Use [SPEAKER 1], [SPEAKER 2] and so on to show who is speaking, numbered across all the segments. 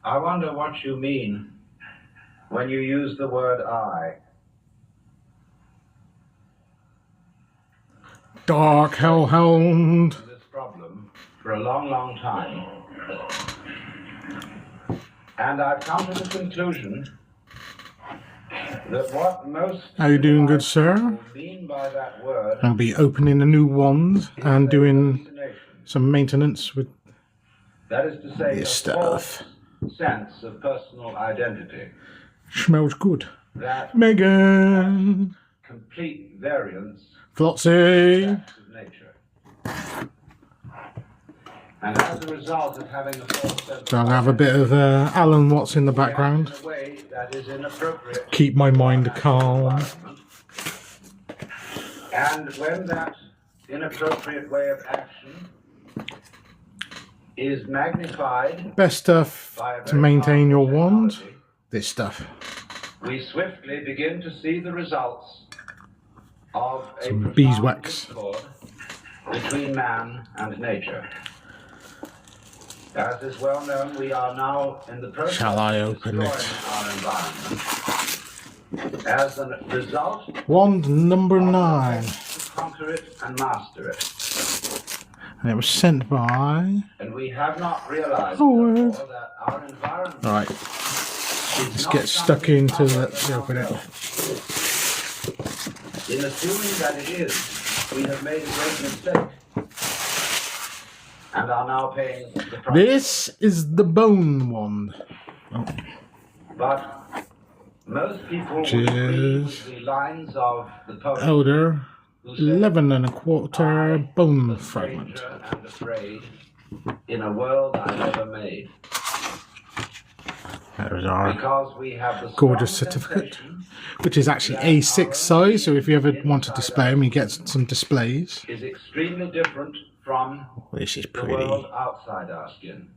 [SPEAKER 1] I wonder what you mean when you use the word I.
[SPEAKER 2] Dark Hellhound.
[SPEAKER 1] This problem for a long, long time. And I've come to the conclusion that what most
[SPEAKER 2] How you doing, good sir?
[SPEAKER 1] mean by that word
[SPEAKER 2] I'll be opening a new wand and doing some maintenance with
[SPEAKER 1] that is to say,
[SPEAKER 2] this stuff.
[SPEAKER 1] Sense of personal identity.
[SPEAKER 2] Smells good.
[SPEAKER 1] That
[SPEAKER 2] Megan.
[SPEAKER 1] Complete variance
[SPEAKER 2] Flotsy.
[SPEAKER 1] of nature. And as a result of having a false sense,
[SPEAKER 2] So I'll have a bit of Alan Watts in the background.
[SPEAKER 1] in a way that is inappropriate.
[SPEAKER 2] Keep my mind calm.
[SPEAKER 1] And when that inappropriate way of action is magnified,
[SPEAKER 2] Best stuff to maintain your wand. This stuff.
[SPEAKER 1] We swiftly begin to see the results of
[SPEAKER 2] Some beeswax
[SPEAKER 1] discord between man and nature. As is well known, we are now in the process
[SPEAKER 2] Shall I
[SPEAKER 1] of
[SPEAKER 2] open it?
[SPEAKER 1] destroying our environment. As a result,
[SPEAKER 2] Wand number 9.
[SPEAKER 1] to conquer it and master it.
[SPEAKER 2] And it was sent by...
[SPEAKER 1] And we have not realized
[SPEAKER 2] Howard.
[SPEAKER 1] that our environment
[SPEAKER 2] Right. Let's get stuck into the open it.
[SPEAKER 1] in assuming that it is, we have made a great mistake and are now paying the price.
[SPEAKER 2] This is the bone wand. Oh.
[SPEAKER 1] But most people would
[SPEAKER 2] Cheers.
[SPEAKER 1] agree with the lines of the poet
[SPEAKER 2] Elder,
[SPEAKER 1] who said,
[SPEAKER 2] 11 1/4
[SPEAKER 1] "I,
[SPEAKER 2] bone
[SPEAKER 1] the
[SPEAKER 2] fragment.
[SPEAKER 1] stranger and afraid, in a world I never made."
[SPEAKER 2] There's our
[SPEAKER 1] Because we have the
[SPEAKER 2] gorgeous
[SPEAKER 1] strong
[SPEAKER 2] certificate,
[SPEAKER 1] sensation
[SPEAKER 2] which is actually A6 size, so if you ever want to display them, you get some displays.
[SPEAKER 1] is extremely different from
[SPEAKER 2] This is
[SPEAKER 1] the
[SPEAKER 2] pretty.
[SPEAKER 1] world outside our skin.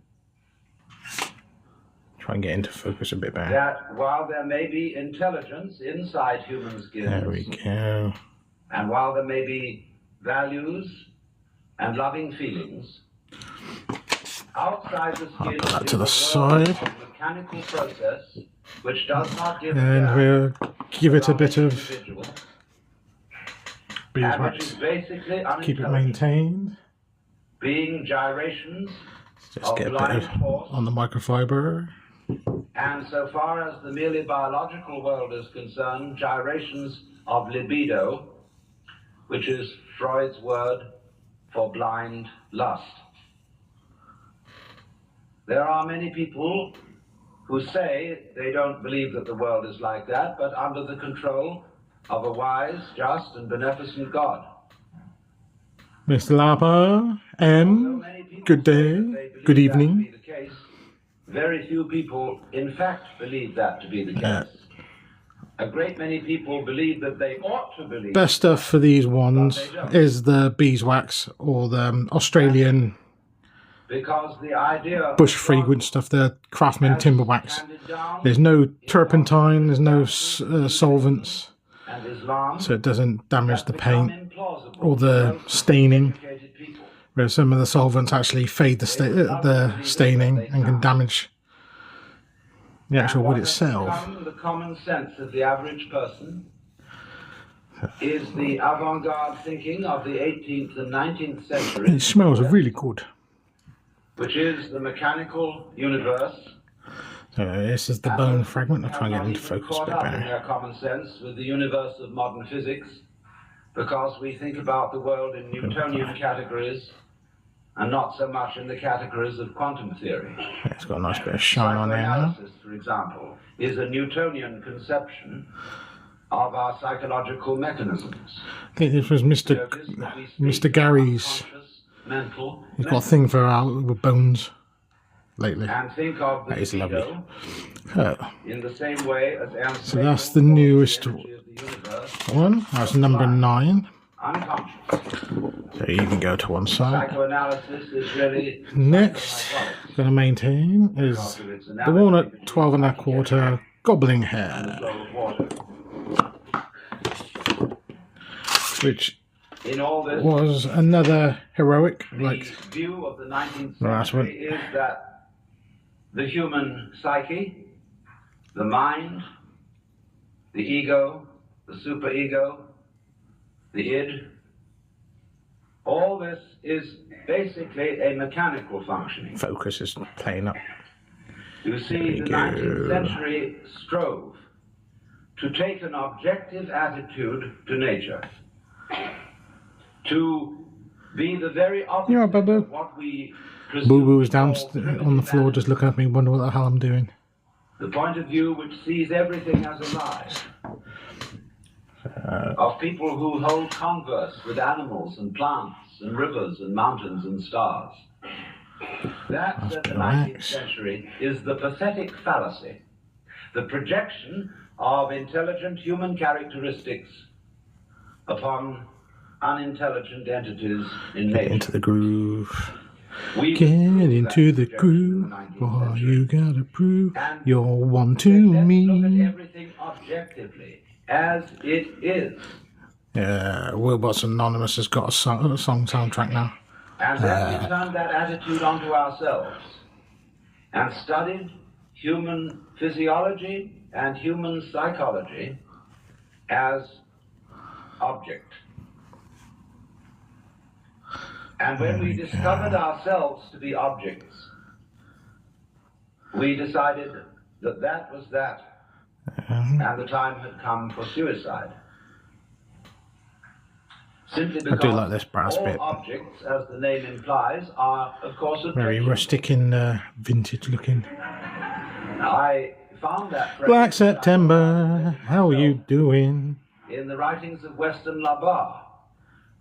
[SPEAKER 2] Try and get into focus a bit better.
[SPEAKER 1] That while there may be intelligence inside human skins,
[SPEAKER 2] There we go.
[SPEAKER 1] and while there may be values and loving feelings, outside the skin
[SPEAKER 2] Put that
[SPEAKER 1] is
[SPEAKER 2] to the
[SPEAKER 1] a
[SPEAKER 2] side.
[SPEAKER 1] world of mechanical process which does not give
[SPEAKER 2] And
[SPEAKER 1] care
[SPEAKER 2] we'll give it a
[SPEAKER 1] about
[SPEAKER 2] bit
[SPEAKER 1] an
[SPEAKER 2] of
[SPEAKER 1] individual, and which is
[SPEAKER 2] beeswax.
[SPEAKER 1] basically
[SPEAKER 2] Keep it
[SPEAKER 1] unintelligent,
[SPEAKER 2] maintained.
[SPEAKER 1] being gyrations
[SPEAKER 2] Just
[SPEAKER 1] of
[SPEAKER 2] get a bit
[SPEAKER 1] blind
[SPEAKER 2] of
[SPEAKER 1] force.
[SPEAKER 2] on the microfiber.
[SPEAKER 1] And so far as the merely biological world is concerned, gyrations of libido, which is Freud's word for blind lust. There are many people who say they don't believe that the world is like that, but under the control of a wise, just, and beneficent God.
[SPEAKER 2] Mr. Lapa, M, good day, good evening.
[SPEAKER 1] Very few people, in fact, believe that to be the case. A great many people believe that they ought to believe.
[SPEAKER 2] Best stuff for these ones is the beeswax or the Australian
[SPEAKER 1] Because the idea
[SPEAKER 2] bush fragrance stuff, the Craftsman timber wax. There's no turpentine, there's no solvents,
[SPEAKER 1] and Islam
[SPEAKER 2] so it doesn't damage the paint or the staining. Where some of the solvents actually fade the staining and can damage the actual wood itself.
[SPEAKER 1] The common sense of the average person is the avant-garde thinking of the 18th and 19th century.
[SPEAKER 2] It smells really good.
[SPEAKER 1] Which is the mechanical universe.
[SPEAKER 2] So this is the bone fragment. I'll try and get into focus a bit
[SPEAKER 1] In
[SPEAKER 2] better.
[SPEAKER 1] their common sense with the universe of modern physics, because we think about the world in Newtonian categories and not so much in the categories of quantum theory.
[SPEAKER 2] It's got a nice bit of shine on there now.
[SPEAKER 1] Psychoanalysis, for example, is a Newtonian conception of our psychological mechanisms.
[SPEAKER 2] I think this was Mr. Gary's.
[SPEAKER 1] Mental,
[SPEAKER 2] He's got a thing for our bones lately.
[SPEAKER 1] And think of the
[SPEAKER 2] that is lovely.
[SPEAKER 1] In the same way as
[SPEAKER 2] so that's the newest one. That's number 9. So you can go to one side.
[SPEAKER 1] Psychoanalysis is really
[SPEAKER 2] next, going to maintain is the walnut 12 1/4 gobbling hair, which was another heroic, like
[SPEAKER 1] view of the 19th
[SPEAKER 2] the last one.
[SPEAKER 1] Is that the human psyche, the mind, the ego, the superego, the id, all this is basically a mechanical functioning.
[SPEAKER 2] Focus is playing up.
[SPEAKER 1] You see, the 19th century strove to take an objective attitude to nature, to be the very opposite of what we presume.
[SPEAKER 2] Boo Boo is down on the floor just looking at me, wondering what the hell I'm doing.
[SPEAKER 1] The point of view which sees everything as alive. Of people who hold converse with animals and plants and rivers and mountains and stars. That, said the 19th century, is the pathetic fallacy, the projection of intelligent human characteristics upon unintelligent entities in nature.
[SPEAKER 2] Get into the groove. Get into the groove. Boy, you gotta prove you're one to me.
[SPEAKER 1] Look at everything objectively, as it is.
[SPEAKER 2] Yeah, Wilbots Anonymous has got a song soundtrack now.
[SPEAKER 1] And then we turned that attitude onto ourselves and studied human physiology and human psychology as object. And when we discovered ourselves to be objects, we decided that that was that, and the time had come for suicide. Simply because
[SPEAKER 2] I do like this brass
[SPEAKER 1] all
[SPEAKER 2] bit.
[SPEAKER 1] objects, as the name implies, are, of course,
[SPEAKER 2] very rustic and vintage looking.
[SPEAKER 1] I found that
[SPEAKER 2] Black September, how are you doing?
[SPEAKER 1] In the writings of Weston Labarre,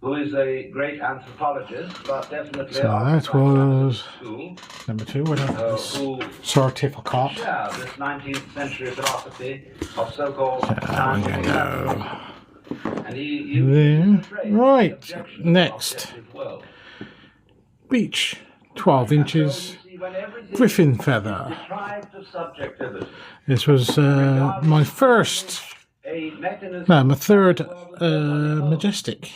[SPEAKER 1] who is a great anthropologist, but definitely
[SPEAKER 2] so that was
[SPEAKER 1] school,
[SPEAKER 2] number 2. What else? Certificate.
[SPEAKER 1] Yeah, this 19th century philosophy of so-called
[SPEAKER 2] I'm go.
[SPEAKER 1] And he
[SPEAKER 2] right, next. Beach, 12 inches, griffin feather. This was my first, no, my third Majestic.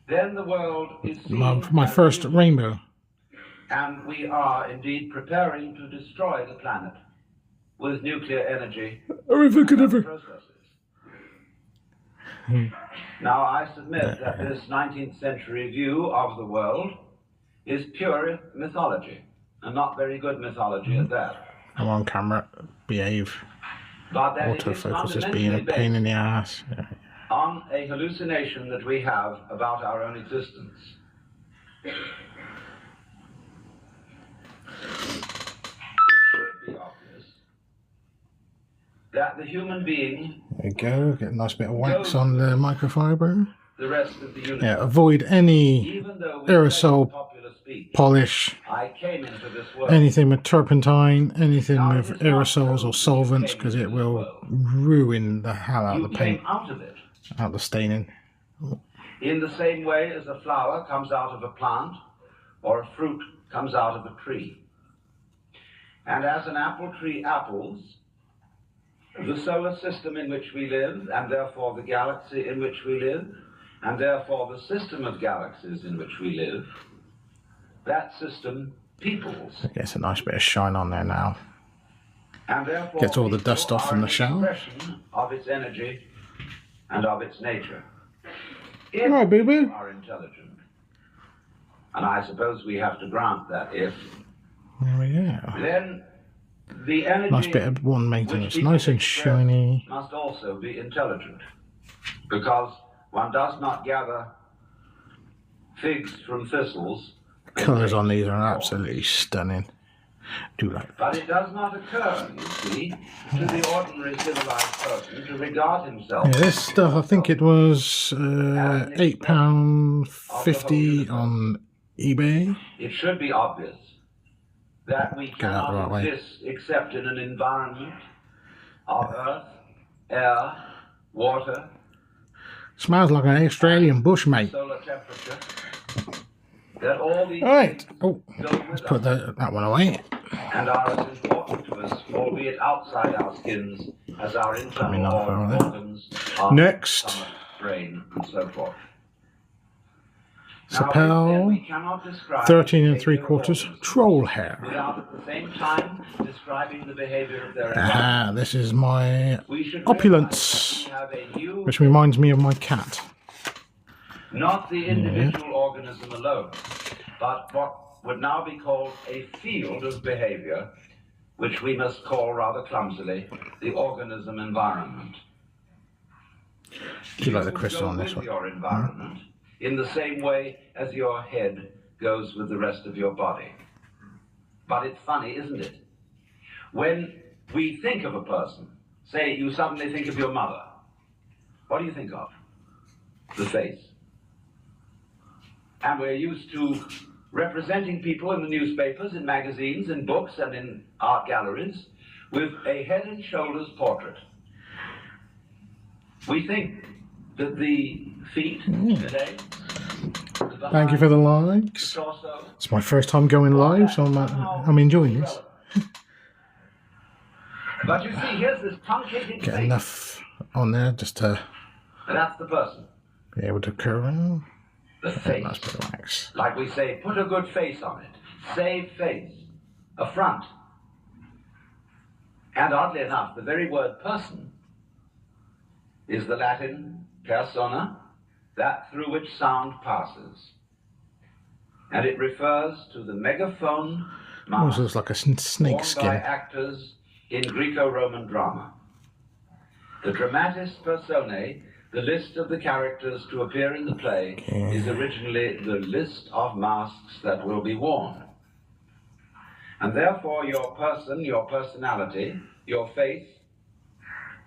[SPEAKER 1] Then the world is
[SPEAKER 2] my first rainbow.
[SPEAKER 1] And we are indeed preparing to destroy the planet with nuclear energy. Processes. Now, I submit that this 19th century view of the world is pure mythology, and not very good mythology at that.
[SPEAKER 2] I'm on camera, behave.
[SPEAKER 1] But that
[SPEAKER 2] autofocus is being a pain in the ass. Yeah.
[SPEAKER 1] On a hallucination that we have about our own existence. It should be obvious that the human being...
[SPEAKER 2] There we go, get a nice bit of wax on the microfiber.
[SPEAKER 1] The rest of the universe.
[SPEAKER 2] Yeah, avoid any aerosol polish, anything with turpentine, anything with aerosols or solvents, because it will ruin the hell out of the paint, out of the staining.
[SPEAKER 1] In the same way as a flower comes out of a plant, or a fruit comes out of a tree. And as an apple tree apples, the solar system in which we live, and therefore the galaxy in which we live, and therefore the system of galaxies in which we live, that system peoples.
[SPEAKER 2] Gets a nice bit of shine on there now.
[SPEAKER 1] And therefore
[SPEAKER 2] gets all the dust off from the shower.
[SPEAKER 1] Of its energy and of its nature. If
[SPEAKER 2] all right, boo-boo.
[SPEAKER 1] Are intelligent, and I suppose we have to grant that if.
[SPEAKER 2] There we go.
[SPEAKER 1] Then the energy
[SPEAKER 2] nice bit of one maintenance, nice and shiny.
[SPEAKER 1] Must also be intelligent, because one does not gather figs from thistles.
[SPEAKER 2] Colours on these are absolutely stunning. Do like
[SPEAKER 1] But
[SPEAKER 2] that.
[SPEAKER 1] it does not occur, you see, to the ordinary civilized person to regard himself.
[SPEAKER 2] Yeah, this stuff, I think it was £8.50 on eBay.
[SPEAKER 1] It should be obvious that we
[SPEAKER 2] Get out the
[SPEAKER 1] cannot
[SPEAKER 2] right way.
[SPEAKER 1] exist except in an environment of earth, air, water,
[SPEAKER 2] Smells like an Australian bush, mate.
[SPEAKER 1] solar temperature. That all these
[SPEAKER 2] Right.
[SPEAKER 1] things
[SPEAKER 2] Oh,
[SPEAKER 1] go
[SPEAKER 2] let's
[SPEAKER 1] with
[SPEAKER 2] put
[SPEAKER 1] us
[SPEAKER 2] that one away.
[SPEAKER 1] and are as important to us, albeit outside our skins, as our internal
[SPEAKER 2] not far away.
[SPEAKER 1] organs, our
[SPEAKER 2] Next.
[SPEAKER 1] stomach, brain, and so forth.
[SPEAKER 2] Sapel,
[SPEAKER 1] we cannot describe
[SPEAKER 2] 13
[SPEAKER 1] the
[SPEAKER 2] 3/4
[SPEAKER 1] behavior of
[SPEAKER 2] troll hair.
[SPEAKER 1] without at the same time describing the behavior of their
[SPEAKER 2] Ah,
[SPEAKER 1] environment.
[SPEAKER 2] this is my
[SPEAKER 1] We should
[SPEAKER 2] opulence,
[SPEAKER 1] realize that we have a new,
[SPEAKER 2] which reminds me of my cat.
[SPEAKER 1] not the individual organism alone, but what would now be called a field of behavior, which we must call rather clumsily the organism environment.
[SPEAKER 2] Do you like the crystal
[SPEAKER 1] go
[SPEAKER 2] on this
[SPEAKER 1] with
[SPEAKER 2] one?
[SPEAKER 1] your environment in the same way as your head goes with the rest of your body. But it's funny, isn't it? When we think of a person, say you suddenly think of your mother, what do you think of? The face. And we're used to representing people in the newspapers, in magazines, in books, and in art galleries with a head and shoulders portrait. We think that the feet, the legs, the
[SPEAKER 2] Thank you for the likes.
[SPEAKER 1] torso,
[SPEAKER 2] It's my first time going live, so I'm enjoying this.
[SPEAKER 1] but you see, here's this truncated
[SPEAKER 2] Get
[SPEAKER 1] face.
[SPEAKER 2] enough on there just to
[SPEAKER 1] And that's the person.
[SPEAKER 2] be able to curl.
[SPEAKER 1] The face.
[SPEAKER 2] Nice bit of wax.
[SPEAKER 1] Like we say, put a good face on it. Save face. A front. And oddly enough, the very word person is the Latin persona, that through which sound passes. And it refers to the megaphone
[SPEAKER 2] Almost
[SPEAKER 1] mask
[SPEAKER 2] looks like a snake
[SPEAKER 1] worn by
[SPEAKER 2] skin.
[SPEAKER 1] actors in Greco-Roman drama. The dramatis personae, the list of the characters to appear in the play, is originally the list of masks that will be worn. And therefore your person, your personality, your face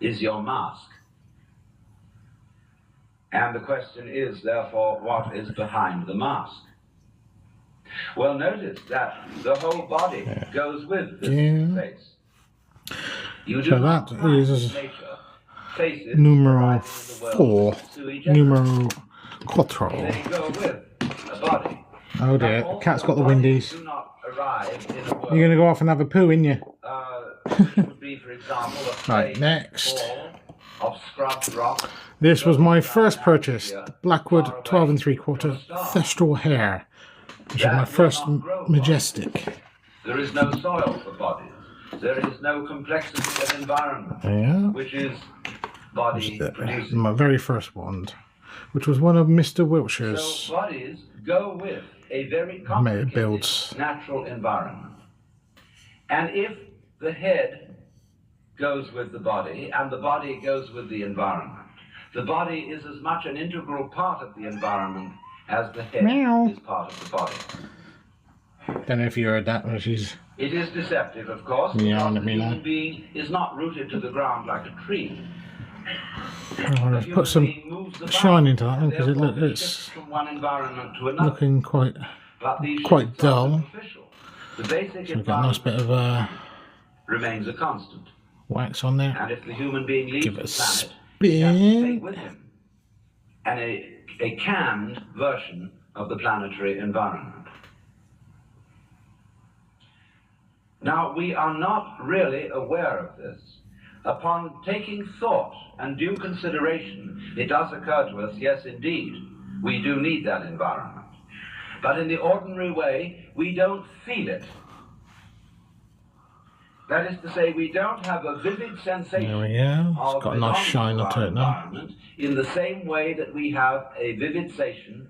[SPEAKER 1] is your mask. And the question is, therefore, what is behind the mask? Well, notice that the whole body goes with this face. You do
[SPEAKER 2] So
[SPEAKER 1] not
[SPEAKER 2] that
[SPEAKER 1] find
[SPEAKER 2] is
[SPEAKER 1] in nature faces
[SPEAKER 2] Numero
[SPEAKER 1] arising in the world
[SPEAKER 2] 4.
[SPEAKER 1] sui generis.
[SPEAKER 2] Numero 4.
[SPEAKER 1] They go with a body.
[SPEAKER 2] Oh dear,
[SPEAKER 1] Now,
[SPEAKER 2] cat's got the
[SPEAKER 1] also,
[SPEAKER 2] windies.
[SPEAKER 1] bodies do not arrive in a world.
[SPEAKER 2] You're going to go off and have a poo, ain't you?
[SPEAKER 1] Which would be, for example, a
[SPEAKER 2] Right,
[SPEAKER 1] plate
[SPEAKER 2] next.
[SPEAKER 1] full of scrubbed rock.
[SPEAKER 2] This was my first purchase, the Blackwood 12 3/4 Thestral hair, which is my first Majestic.
[SPEAKER 1] There is no soil for bodies. There is no complexity of environment,
[SPEAKER 2] Yeah,
[SPEAKER 1] which is body producing.
[SPEAKER 2] my very first one, which was one of Mr. Wiltshire's.
[SPEAKER 1] So bodies go with a very complicated
[SPEAKER 2] builds.
[SPEAKER 1] natural environment. And if the head goes with the body and the body goes with the environment, the body is as much an integral part of the environment as the head
[SPEAKER 2] Meow.
[SPEAKER 1] is part of the body.
[SPEAKER 2] Don't know if you heard that, but she's
[SPEAKER 1] It is deceptive, of course,
[SPEAKER 2] Yeah,
[SPEAKER 1] because
[SPEAKER 2] let
[SPEAKER 1] the
[SPEAKER 2] me know.
[SPEAKER 1] human being is not rooted to the ground like a tree.
[SPEAKER 2] I'm going
[SPEAKER 1] The
[SPEAKER 2] to
[SPEAKER 1] human
[SPEAKER 2] put some
[SPEAKER 1] being moves about,
[SPEAKER 2] shine into that one because
[SPEAKER 1] therefore
[SPEAKER 2] it
[SPEAKER 1] shifts
[SPEAKER 2] it's
[SPEAKER 1] from one environment to another.
[SPEAKER 2] looking quite
[SPEAKER 1] But these
[SPEAKER 2] quite
[SPEAKER 1] shifts are
[SPEAKER 2] dull.
[SPEAKER 1] superficial. The basic
[SPEAKER 2] So we've got a nice bit
[SPEAKER 1] environment
[SPEAKER 2] of
[SPEAKER 1] remains a constant.
[SPEAKER 2] wax on there.
[SPEAKER 1] And if the human being leaves
[SPEAKER 2] Give
[SPEAKER 1] the
[SPEAKER 2] it a
[SPEAKER 1] planet, he has to
[SPEAKER 2] spin.
[SPEAKER 1] take with him a canned version of the planetary environment. Now, we are not really aware of this. Upon taking thought and due consideration, it does occur to us, yes, indeed, we do need that environment. But in the ordinary way, we don't feel it. That is to say, we don't have a vivid sensation
[SPEAKER 2] There we go.
[SPEAKER 1] of
[SPEAKER 2] It's got a nice
[SPEAKER 1] belonging
[SPEAKER 2] shine
[SPEAKER 1] to
[SPEAKER 2] onto
[SPEAKER 1] our
[SPEAKER 2] it now.
[SPEAKER 1] environment in the same way that we have a vivid sensation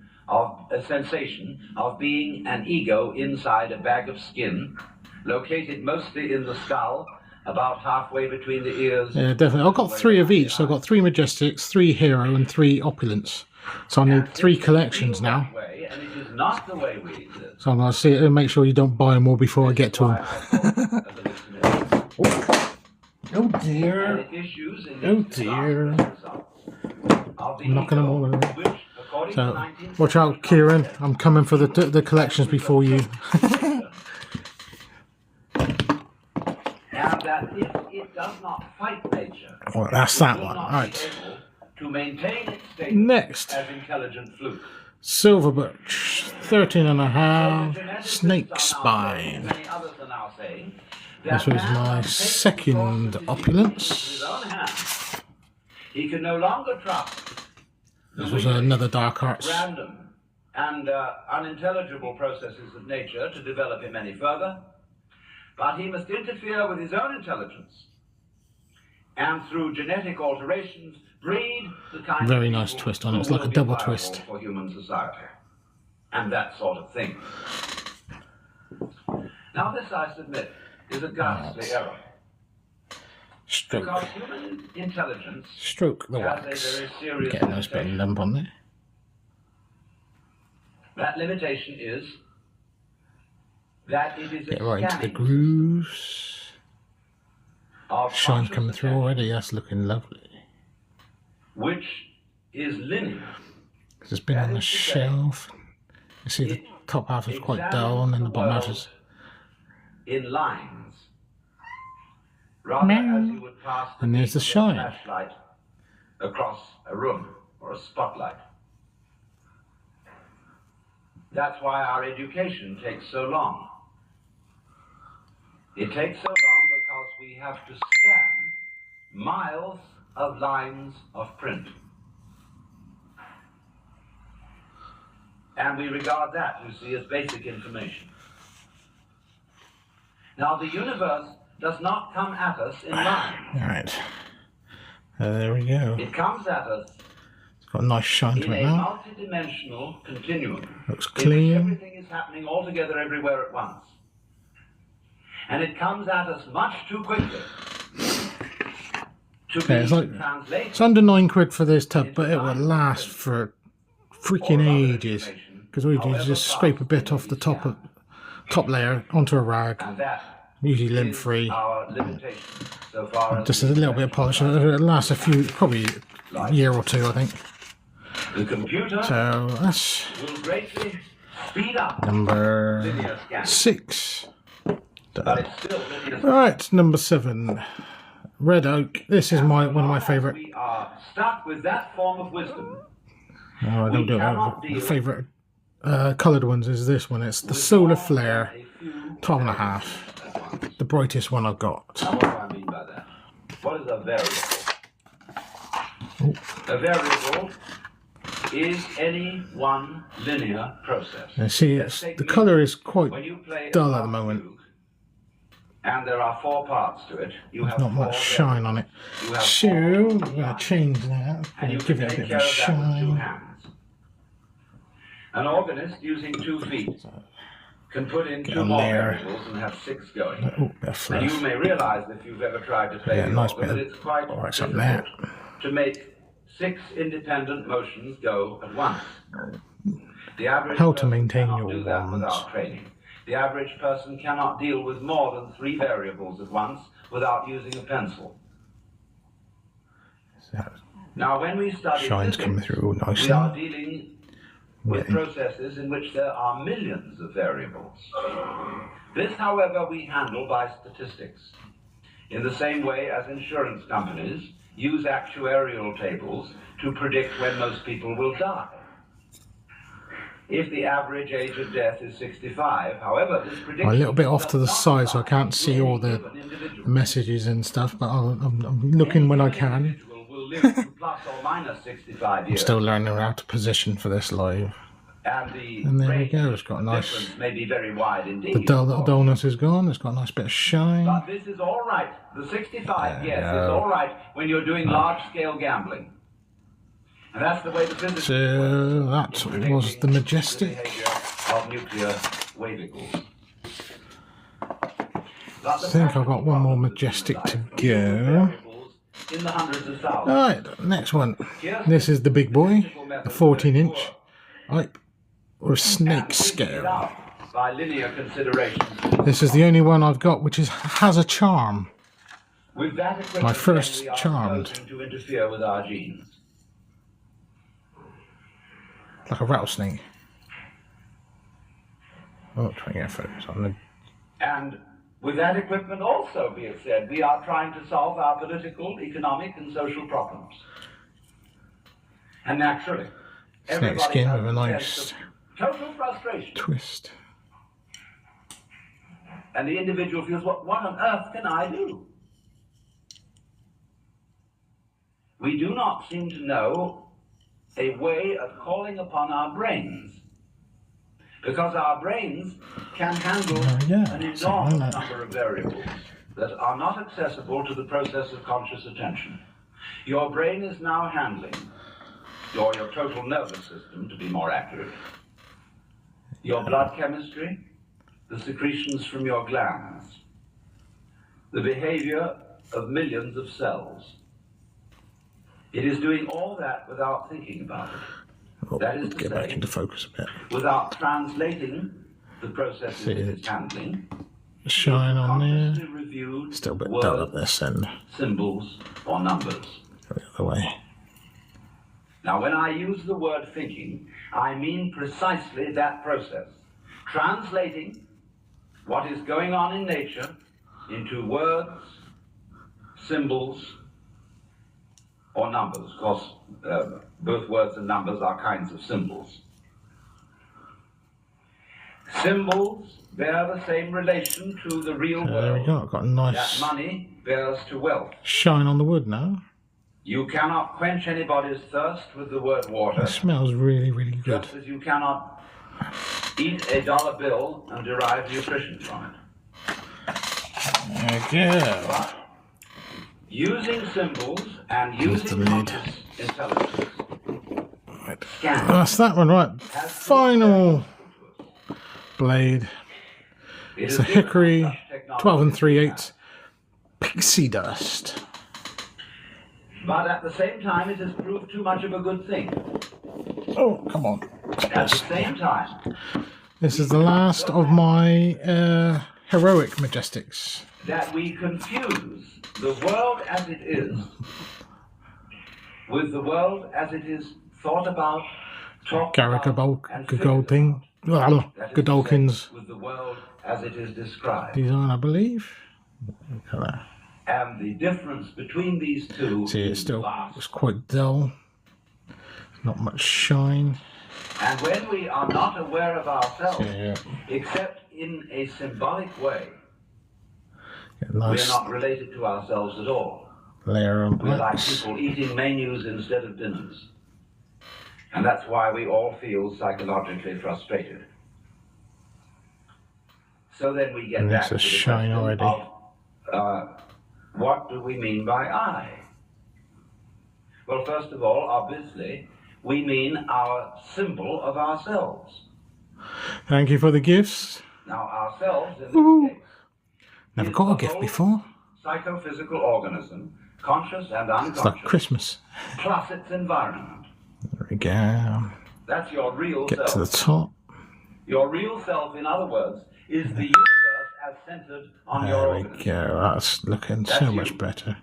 [SPEAKER 1] of being an ego inside a bag of skin, located mostly in the skull, about halfway between the ears.
[SPEAKER 2] Yeah, definitely. I've got 3 of each. So I've got 3 Majestics, 3 Hero, and 3 Opulence. So I need 3 collections now.
[SPEAKER 1] And it is not the way we exist.
[SPEAKER 2] So I'm going to see it and make sure you don't buy them all before I get to them. Oh dear. Oh dear. I'm knocking them all over. So, watch out, Kieran. I'm coming for the collections before you.
[SPEAKER 1] And that if it does not fight nature,
[SPEAKER 2] Oh, that's that one. Right.
[SPEAKER 1] To maintain its status
[SPEAKER 2] Next.
[SPEAKER 1] as intelligent fluke.
[SPEAKER 2] Silver birch, 13.5, snake spine. This was my second opulence.
[SPEAKER 1] He can no longer trust.
[SPEAKER 2] This was another dark arts.
[SPEAKER 1] Random and unintelligible processes of nature to develop him any further, but he must interfere with his own intelligence and through genetic alterations breed the kind
[SPEAKER 2] Very
[SPEAKER 1] of
[SPEAKER 2] nice
[SPEAKER 1] people
[SPEAKER 2] twist on it. It's
[SPEAKER 1] who
[SPEAKER 2] like a
[SPEAKER 1] will be
[SPEAKER 2] double
[SPEAKER 1] viable
[SPEAKER 2] twist.
[SPEAKER 1] for human society and that sort of thing. Now this, I submit, is a ghastly error.
[SPEAKER 2] Stroke.
[SPEAKER 1] Because human intelligence
[SPEAKER 2] Stroke the
[SPEAKER 1] has
[SPEAKER 2] wax.
[SPEAKER 1] a very serious
[SPEAKER 2] Get a nice bit of
[SPEAKER 1] limitation.
[SPEAKER 2] lump on there.
[SPEAKER 1] That limitation is that it is
[SPEAKER 2] Get
[SPEAKER 1] a
[SPEAKER 2] right into the
[SPEAKER 1] scanning
[SPEAKER 2] grooves.
[SPEAKER 1] of
[SPEAKER 2] Shine's
[SPEAKER 1] conscious
[SPEAKER 2] coming through
[SPEAKER 1] attention,
[SPEAKER 2] already. That's looking lovely.
[SPEAKER 1] which is linear.
[SPEAKER 2] It's been on the shelf. You see the top half is quite dull and then the bottom half is...
[SPEAKER 1] In lines. Rather as you would pass
[SPEAKER 2] And there's the
[SPEAKER 1] beam of a
[SPEAKER 2] shine.
[SPEAKER 1] flashlight across a room or a spotlight. That's why our education takes so long. It takes so long because we have to scan miles of lines of print. And we regard that, you see, as basic information. Now, the universe does not come at us in lines.
[SPEAKER 2] Alright. There we go.
[SPEAKER 1] It comes at us
[SPEAKER 2] It's got a nice shine
[SPEAKER 1] in
[SPEAKER 2] to it
[SPEAKER 1] a
[SPEAKER 2] now.
[SPEAKER 1] multidimensional continuum.
[SPEAKER 2] Looks
[SPEAKER 1] in which
[SPEAKER 2] clean.
[SPEAKER 1] everything is happening all together everywhere at once. And it comes at us much too quickly to
[SPEAKER 2] Okay,
[SPEAKER 1] be
[SPEAKER 2] it's like-
[SPEAKER 1] translated.
[SPEAKER 2] It's under £9 for this tub, but it will last for freaking ages. Because all you do is just scrape a bit off the top layer onto a rag,
[SPEAKER 1] And that
[SPEAKER 2] usually lint
[SPEAKER 1] is
[SPEAKER 2] free.
[SPEAKER 1] our limitation so far as
[SPEAKER 2] Just a little bit of polish. It'll last a few, probably a year or two, I think.
[SPEAKER 1] the computer
[SPEAKER 2] So that's
[SPEAKER 1] will greatly speed up
[SPEAKER 2] number
[SPEAKER 1] linear scanning.
[SPEAKER 2] 6.
[SPEAKER 1] But it's still linear.
[SPEAKER 2] Right, number 7. Red oak. This is one of my favourite.
[SPEAKER 1] We are stuck with that form of wisdom.
[SPEAKER 2] Oh, I don't do that. My favourite coloured ones is this one. It's the solar flare, 12.5. The brightest one I've got.
[SPEAKER 1] Now, what do I mean by that? What is a variable? A variable is any one linear process.
[SPEAKER 2] And see, the colour is quite
[SPEAKER 1] When you play
[SPEAKER 2] dull
[SPEAKER 1] a
[SPEAKER 2] at the moment.
[SPEAKER 1] fugue, and there are 4 parts to it. You have
[SPEAKER 2] Not much
[SPEAKER 1] 4
[SPEAKER 2] shine on it.
[SPEAKER 1] variables. You have
[SPEAKER 2] So
[SPEAKER 1] 4
[SPEAKER 2] I'm going to change that. I'm
[SPEAKER 1] and you
[SPEAKER 2] going to give
[SPEAKER 1] can
[SPEAKER 2] it a
[SPEAKER 1] take
[SPEAKER 2] bit
[SPEAKER 1] care
[SPEAKER 2] of a
[SPEAKER 1] of that with 2
[SPEAKER 2] shine.
[SPEAKER 1] hands. An organist using 2 feet can put in 2
[SPEAKER 2] a
[SPEAKER 1] more
[SPEAKER 2] layer.
[SPEAKER 1] variables and have 6 going.
[SPEAKER 2] Oh, bit of
[SPEAKER 1] And you
[SPEAKER 2] fluff.
[SPEAKER 1] may realize if you've ever tried to play
[SPEAKER 2] Yeah,
[SPEAKER 1] the
[SPEAKER 2] nice
[SPEAKER 1] organ
[SPEAKER 2] bit
[SPEAKER 1] that
[SPEAKER 2] of
[SPEAKER 1] it's quite
[SPEAKER 2] lights up
[SPEAKER 1] difficult
[SPEAKER 2] there.
[SPEAKER 1] to make 6 independent motions go at once. The average
[SPEAKER 2] How to
[SPEAKER 1] person
[SPEAKER 2] maintain
[SPEAKER 1] cannot
[SPEAKER 2] your
[SPEAKER 1] do that
[SPEAKER 2] wands.
[SPEAKER 1] without training. The average person cannot deal with more than 3 variables at once without using a pencil. Now, when we study
[SPEAKER 2] Shine's
[SPEAKER 1] physics,
[SPEAKER 2] coming through
[SPEAKER 1] we
[SPEAKER 2] nicely.
[SPEAKER 1] are dealing with
[SPEAKER 2] Yeah.
[SPEAKER 1] processes in which there are millions of variables. This, however, we handle by statistics, in the same way as insurance companies use actuarial tables to predict when most people will die. If the average age of death is 65, however, this prediction
[SPEAKER 2] I'm a little bit off to the
[SPEAKER 1] does
[SPEAKER 2] side,
[SPEAKER 1] not
[SPEAKER 2] so I can't see all the
[SPEAKER 1] apply to any given individual.
[SPEAKER 2] messages and stuff, but I'm looking when I can.
[SPEAKER 1] Individual will live to plus or minus 65
[SPEAKER 2] I'm
[SPEAKER 1] years.
[SPEAKER 2] still learning how to position for this live.
[SPEAKER 1] And
[SPEAKER 2] there we
[SPEAKER 1] range
[SPEAKER 2] go, it's got a
[SPEAKER 1] of
[SPEAKER 2] nice-
[SPEAKER 1] difference may be very wide indeed.
[SPEAKER 2] The
[SPEAKER 1] of course.
[SPEAKER 2] dullness is gone. It's got a nice bit of shine.
[SPEAKER 1] But this is all right. The 65,
[SPEAKER 2] There
[SPEAKER 1] yes,
[SPEAKER 2] we
[SPEAKER 1] is
[SPEAKER 2] go.
[SPEAKER 1] all right when you're doing large-scale gambling. And that's the way the physics
[SPEAKER 2] So that was the Majestic.
[SPEAKER 1] behavior of nuclear wave equals.
[SPEAKER 2] I think I've got one more Majestic to go.
[SPEAKER 1] In the hundreds of thousands.
[SPEAKER 2] Alright, next one. This is the big boy, the 14-inch. Right, or a snake scale.
[SPEAKER 1] By linear considerations.
[SPEAKER 2] This is the only one I've got which has a charm.
[SPEAKER 1] With that equipment,
[SPEAKER 2] My first
[SPEAKER 1] we are
[SPEAKER 2] charmed.
[SPEAKER 1] to interfere with our genes.
[SPEAKER 2] Like a rattlesnake. Oh, 20 photos on the...
[SPEAKER 1] And with that equipment also, be it said, we are trying to solve our political, economic and social problems. And naturally,
[SPEAKER 2] snake skin with a nice
[SPEAKER 1] total frustration.
[SPEAKER 2] Twist.
[SPEAKER 1] And the individual feels, what on earth can I do? We do not seem to know a way of calling upon our brains, because our brains can handle an enormous number of variables that are not accessible to the process of conscious attention. Your brain is now handling, or your total nervous system, to be more accurate, your blood chemistry, the secretions from your glands, the behavior of millions of cells. It is doing all that without thinking about it.
[SPEAKER 2] Oh,
[SPEAKER 1] that is to
[SPEAKER 2] get
[SPEAKER 1] say,
[SPEAKER 2] back into focus a bit.
[SPEAKER 1] Without translating the processes it is handling.
[SPEAKER 2] Shine on there.
[SPEAKER 1] Reviewed
[SPEAKER 2] Still a bit
[SPEAKER 1] words,
[SPEAKER 2] dull at this end.
[SPEAKER 1] Symbols or numbers.
[SPEAKER 2] Go the other way.
[SPEAKER 1] Now, when I use the word thinking, I mean precisely that process. Translating what is going on in nature into words, symbols, or numbers. Of course, both words and numbers are kinds of symbols. Symbols bear the same relation to the real world.
[SPEAKER 2] There we go. I've got a nice
[SPEAKER 1] that money bears to wealth.
[SPEAKER 2] Shine on the wood now.
[SPEAKER 1] You cannot quench anybody's thirst with the word water.
[SPEAKER 2] It smells really, really good.
[SPEAKER 1] Just as you cannot eat a dollar bill and derive nutrition from it.
[SPEAKER 2] There we go.
[SPEAKER 1] But using symbols and using conscious intelligence.
[SPEAKER 2] Right. That's that one, right. Final blade. It's a hickory 12 3/8 pixie dust.
[SPEAKER 1] But at the same time, it has proved too much of a good thing.
[SPEAKER 2] Oh, come on.
[SPEAKER 1] At the same time,
[SPEAKER 2] this is the last of my Heroic Majestics.
[SPEAKER 1] That we confuse the world as it is with the world as it is thought about, talked about, and
[SPEAKER 2] Godolphin. Godolphin's
[SPEAKER 1] with the world as it is described.
[SPEAKER 2] Design, I believe. Look at that.
[SPEAKER 1] And the difference between these two
[SPEAKER 2] See,
[SPEAKER 1] is
[SPEAKER 2] it's quite dull. Not much shine.
[SPEAKER 1] And when we are not aware of ourselves, except in a symbolic way,
[SPEAKER 2] nice
[SPEAKER 1] we are not related to ourselves at all.
[SPEAKER 2] Layer on
[SPEAKER 1] We're like people eating menus instead of dinners. And that's why we all feel psychologically frustrated. So then we get back to the
[SPEAKER 2] shine already.
[SPEAKER 1] Of, what do we mean by I? Well, first of all, obviously, we mean our symbol of ourselves.
[SPEAKER 2] Thank you for the gifts.
[SPEAKER 1] Now, ourselves, in this case,
[SPEAKER 2] never got a gift before.
[SPEAKER 1] Psychophysical organism, conscious and unconscious.
[SPEAKER 2] It's like Christmas.
[SPEAKER 1] Plus its environment.
[SPEAKER 2] There we go.
[SPEAKER 1] That's your real self.
[SPEAKER 2] Get to the top.
[SPEAKER 1] Your real self, in other words, is the universe as centered on your organism.
[SPEAKER 2] There we go. That's looking so much better.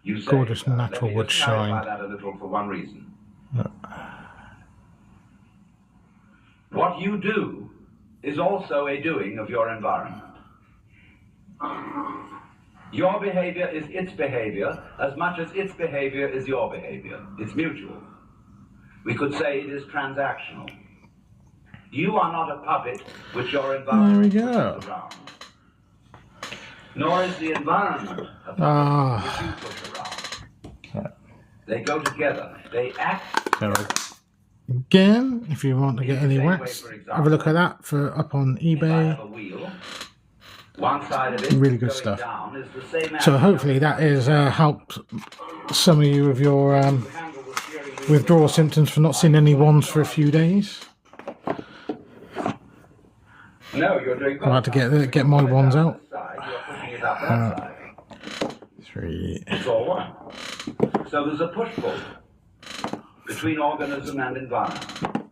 [SPEAKER 1] You say,
[SPEAKER 2] gorgeous natural wood shine.
[SPEAKER 1] Let me just clarify that a little for one reason. What you do is also a doing of your environment. Your behavior is its behavior as much as its behavior is your behavior. It's mutual. We could say it is transactional. You are not a puppet which your environment pushes around. Nor is the environment a puppet which you push around. They go together. They act together.
[SPEAKER 2] Again, if you want to get any wax, have a look at that for up on eBay.
[SPEAKER 1] One side of it
[SPEAKER 2] really good stuff. So hopefully that has helped some of you with your withdrawal symptoms for not seeing any wands for a few days.
[SPEAKER 1] No, you're doing good.
[SPEAKER 2] I'll have to get my wands out.
[SPEAKER 1] You're it up that side.
[SPEAKER 2] 3.
[SPEAKER 1] It's all one. So there's a push-pull. between organism and environment.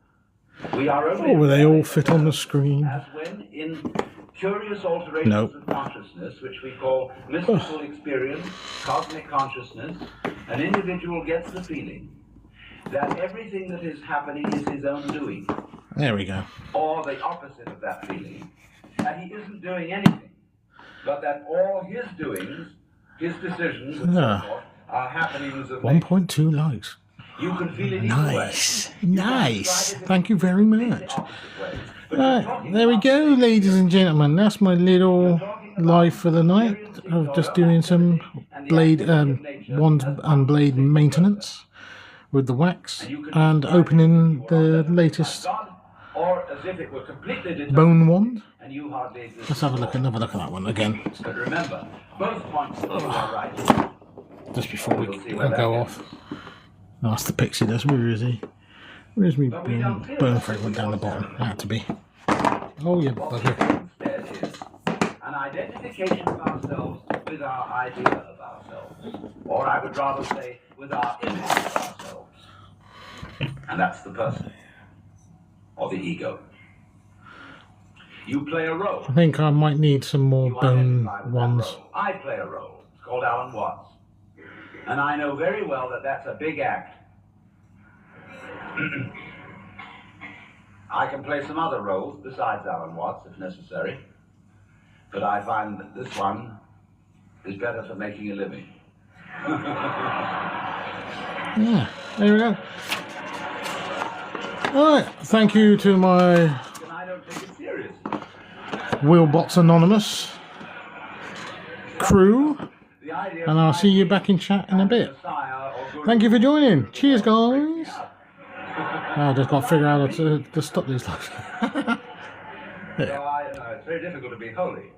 [SPEAKER 1] We are only
[SPEAKER 2] will they all fit on the screen?
[SPEAKER 1] as when in curious alterations of consciousness, which we call mystical experience, cosmic consciousness, an individual gets the feeling that everything that is happening is his own doing.
[SPEAKER 2] There we go.
[SPEAKER 1] Or the opposite of that feeling, that he isn't doing anything, but that all his doings, his decisions, and so forth, are happenings of
[SPEAKER 2] 1.2 likes.
[SPEAKER 1] You can feel it
[SPEAKER 2] Nice. Nice. Thank you very much. Right, there we go, ladies and gentlemen. That's my little live for the night of just doing some blade wand and blade maintenance with the wax and opening the latest bone wand. Let's have another look at that one again.
[SPEAKER 1] But remember, both points are right.
[SPEAKER 2] Just before we go off. Oh, that's the pixie. Where is he? Where's me bone fragment down the bottom? It had to be. Oh, yeah, bugger.
[SPEAKER 1] Instead is an identification of ourselves with our idea of ourselves. Or I would rather say, with our image of ourselves. And that's the person. Or the ego. You play a role.
[SPEAKER 2] I think I might need some more bone ones.
[SPEAKER 1] I play a role. It's called Alan Watts. And I know very well that that's a big act. I can play some other roles besides Alan Watts if necessary. But I find that this one is better for making a living.
[SPEAKER 2] Yeah, there we go. Alright, thank you to my
[SPEAKER 1] I don't take it seriously.
[SPEAKER 2] Wheelbots Anonymous crew. And I'll see you back in chat in a bit. Thank you for joining. Cheers, guys. I just got to figure out how to stop these lives.
[SPEAKER 1] So it's very difficult to be holy.